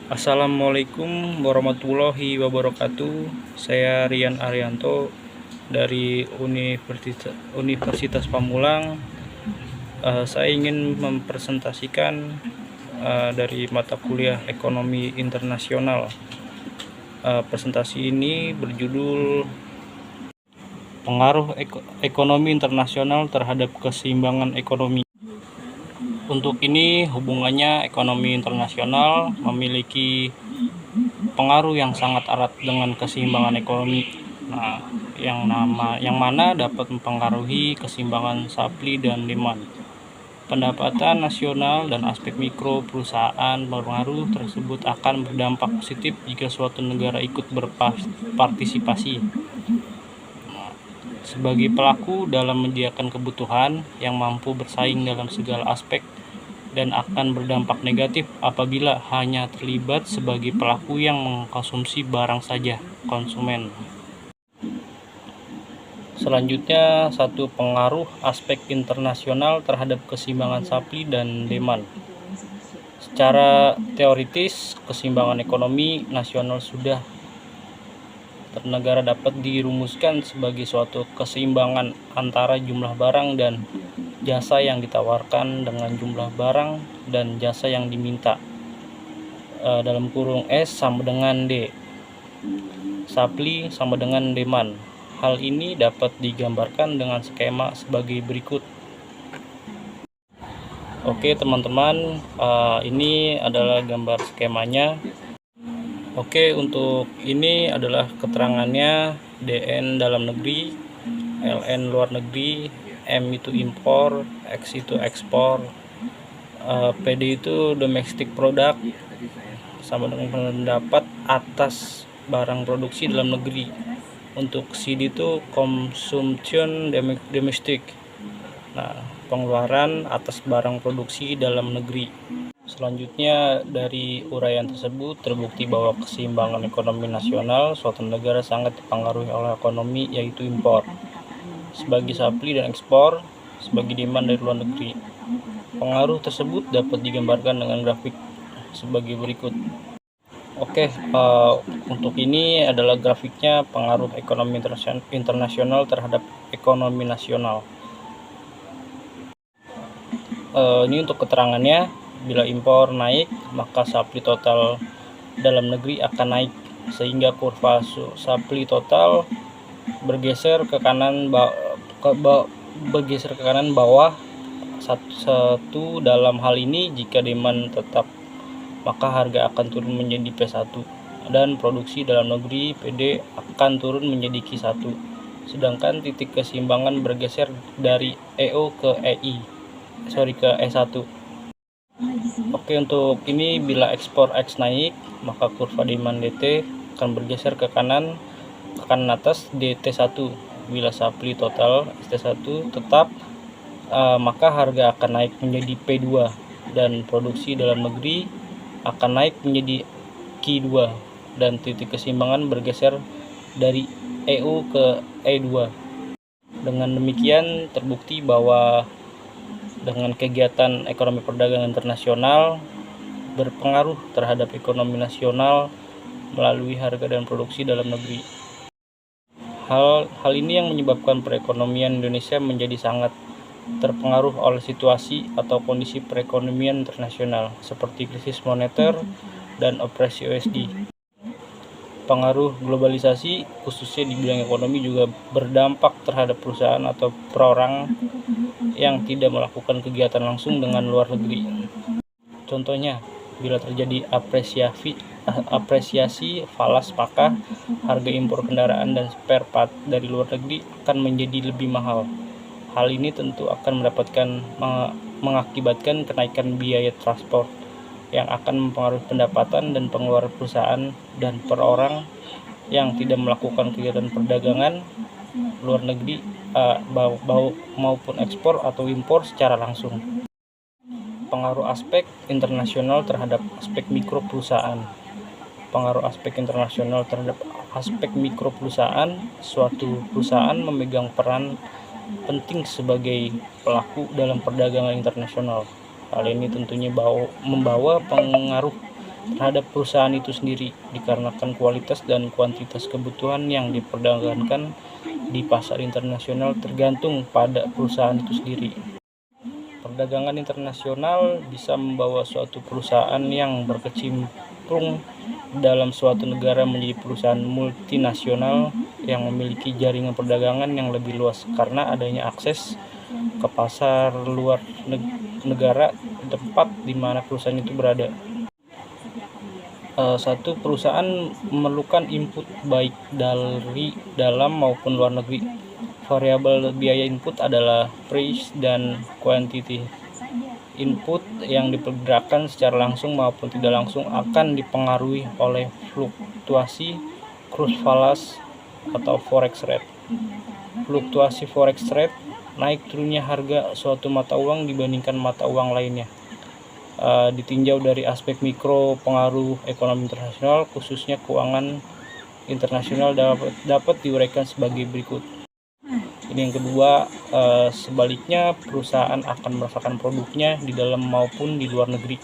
Assalamualaikum warahmatullahi wabarakatuh. Saya Rian Arianto dari Universitas Pamulang. Saya ingin mempresentasikan dari mata kuliah Ekonomi Internasional. Presentasi ini berjudul Pengaruh Ekonomi Internasional terhadap Keseimbangan Ekonomi. Untuk ini, hubungannya ekonomi internasional memiliki pengaruh yang sangat erat dengan keseimbangan ekonomi. Nah, yang mana dapat mempengaruhi keseimbangan supply dan demand, pendapatan nasional dan aspek mikro perusahaan. Pengaruh tersebut akan berdampak positif jika suatu negara ikut berpartisipasi sebagai pelaku dalam menyediakan kebutuhan yang mampu bersaing dalam segala aspek, dan akan berdampak negatif apabila hanya terlibat sebagai pelaku yang mengkonsumsi barang saja, konsumen. Selanjutnya, satu pengaruh aspek internasional terhadap keseimbangan supply dan demand. Secara teoritis, keseimbangan ekonomi nasional sudah negara dapat dirumuskan sebagai suatu keseimbangan antara jumlah barang dan jasa yang ditawarkan dengan jumlah barang dan jasa yang diminta. Dalam kurung S sama dengan D. Supply sama dengan demand. Hal ini dapat digambarkan dengan skema sebagai berikut. Oke teman-teman, ini adalah gambar skemanya. Oke, untuk ini adalah keterangannya. DN dalam negeri, LN luar negeri, M itu impor, X itu ekspor, PD itu domestic product, sama dengan pendapat atas barang produksi dalam negeri. Untuk CD itu consumption domestic. Nah, pengeluaran atas barang produksi dalam negeri. Selanjutnya, dari uraian tersebut terbukti bahwa keseimbangan ekonomi nasional suatu negara sangat dipengaruhi oleh ekonomi, yaitu impor sebagai supply dan ekspor sebagai demand dari luar negeri. Pengaruh tersebut dapat digambarkan dengan grafik sebagai berikut. Oke, untuk ini adalah grafiknya pengaruh ekonomi internasional terhadap ekonomi nasional. Ini untuk keterangannya. Bila impor naik, maka supply total dalam negeri akan naik, sehingga kurva supply total bergeser ke kanan bawah satu. Dalam hal ini, jika demand tetap, maka harga akan turun menjadi P1, dan produksi dalam negeri PD akan turun menjadi Q1. Sedangkan titik keseimbangan bergeser dari EO ke E1. Oke, untuk ini bila ekspor X naik, maka kurva demand DT akan bergeser ke kanan atas DT1. Bila supply total ST1 tetap, maka harga akan naik menjadi P2, dan produksi dalam negeri akan naik menjadi Q2, dan titik keseimbangan bergeser dari EU ke E2. Dengan demikian, terbukti bahwa dengan kegiatan ekonomi perdagangan internasional berpengaruh terhadap ekonomi nasional melalui harga dan produksi dalam negeri. Hal ini yang menyebabkan perekonomian Indonesia menjadi sangat terpengaruh oleh situasi atau kondisi perekonomian internasional seperti krisis moneter dan operasi USD. Pengaruh globalisasi khususnya di bidang ekonomi juga berdampak terhadap perusahaan atau perorang yang tidak melakukan kegiatan langsung dengan luar negeri. Contohnya, bila terjadi apresiasi falas, maka harga impor kendaraan dan spare part dari luar negeri akan menjadi lebih mahal. Hal ini tentu akan mengakibatkan kenaikan biaya transport yang akan mempengaruhi pendapatan dan pengeluaran perusahaan dan perorang yang tidak melakukan kegiatan perdagangan luar negeri maupun ekspor atau impor secara langsung. Pengaruh aspek internasional terhadap aspek mikro perusahaan. Pengaruh aspek internasional terhadap aspek mikro perusahaan. Suatu perusahaan memegang peran penting sebagai pelaku dalam perdagangan internasional. Hal ini tentunya membawa pengaruh terhadap perusahaan itu sendiri, dikarenakan kualitas dan kuantitas kebutuhan yang diperdagangkan di pasar internasional tergantung pada perusahaan itu sendiri. Perdagangan internasional bisa membawa suatu perusahaan yang berkecimpung dalam suatu negara menjadi perusahaan multinasional yang memiliki jaringan perdagangan yang lebih luas karena adanya akses ke pasar luar negara tempat di mana perusahaan itu berada. Satu perusahaan memerlukan input baik dari dalam maupun luar negeri. Variabel biaya input adalah price dan quantity. Input yang diperkirakan secara langsung maupun tidak langsung akan dipengaruhi oleh fluktuasi kurs falas atau forex rate. Fluktuasi forex rate, naik turunnya harga suatu mata uang dibandingkan mata uang lainnya. Ditinjau dari aspek mikro pengaruh ekonomi internasional, khususnya keuangan internasional dapat diuraikan sebagai berikut. Ini yang kedua, sebaliknya perusahaan akan merasakan produknya di dalam maupun di luar negeri.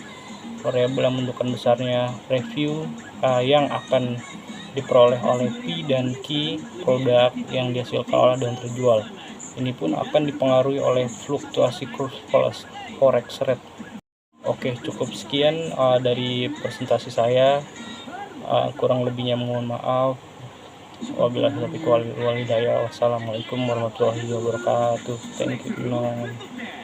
Variabel yang menentukan besarnya revenue yang akan diperoleh oleh P dan Q produk yang dihasilkan oleh dan terjual. Ini pun akan dipengaruhi oleh fluktuasi kurs forex rate. Oke, cukup sekian dari presentasi saya. Kurang lebihnya mohon maaf. Wabillahi taufiq wal hidayah. Wassalamualaikum warahmatullahi wabarakatuh. Thank you.